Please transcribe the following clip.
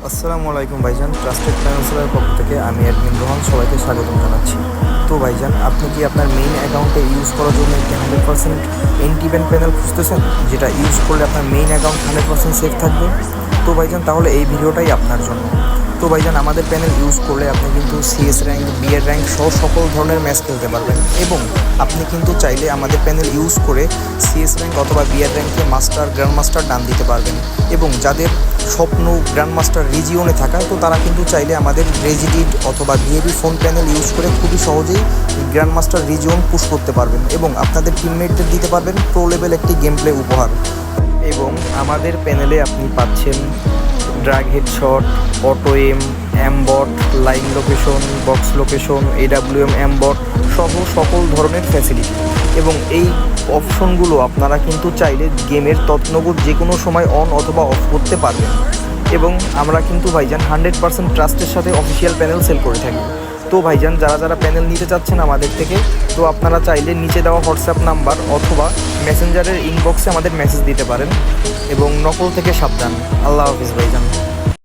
আসসালামু আলাইকুম ভাইজান, ট্রাস্টেড ফাইন্যান্সিয়ালের পক্ষ থেকে আমি অ্যাডমিন রোহান সবাইকে স্বাগতম জানাচ্ছি। তো ভাইজান, আপনি কি আপনার মেইন অ্যাকাউন্টে ইউজ করার জন্য একটি 100% এন্টি ব্যান প্যানেল খুঁজতেছেন, যেটা ইউজ করলে আপনার মেইন অ্যাকাউন্ট 100% সেফ থাকবে? তো ভাইজান, তাহলে এই ভিডিওটাই আপনার জন্য। তো ভাইজান, আমাদের প্যানেল ইউজ করলে আপনি কিন্তু সিএস র্যাঙ্ক, বিএর র্যাঙ্ক সহ সকল ধরনের ম্যাচ খেলতে পারবেন, এবং আপনি কিন্তু চাইলে আমাদের প্যানেল ইউজ করে সিএস র্যাঙ্ক অথবা বিএর র্যাঙ্কে মাস্টার, গ্র্যান্ড মাস্টার ডান দিতে পারবেন। এবং যাদের স্বপ্ন গ্র্যান্ড মাস্টার রিজিওনে থাকা, তো তারা কিন্তু চাইলে আমাদের রেজিডিড অথবা ভিএবি ফোন প্যানেল ইউজ করে খুবই সহজেই গ্র্যান্ড মাস্টার রিজিওন পুশ করতে পারবেন এবং আপনাদের টিমমেটদের দিতে পারবেন প্রো লেভেল একটি গেম প্লে উপহার। এবং আমাদের প্যানেলে আপনি পাচ্ছেন drag headshot, auto aimbot, line location, box location, AWM aimbot সহ সকল ধরনের ফ্যাসিলিটি। এবং এই অপশনগুলো আপনারা কিন্তু চাইলে গেমের তৎনগর যে কোনো সময় অন অথবা অফ করতে পারবেন। এবং আমরা কিন্তু ভাইজান 100% ট্রাস্টের সাথে অফিসিয়াল প্যানেল সেল করে থাকি। তো ভাইজান, যারা যারা প্যানেল নিতে চাচ্ছেন আমাদের থেকে, তো আপনারা চাইলে নিচে দেওয়া হোয়াটসঅ্যাপ নাম্বার অথবা মেসেঞ্জারের ইনবক্সে আমাদের মেসেজ দিতে পারেন। এবং নকল থেকে সাবধান। আল্লাহ হাফিজ ভাইজান।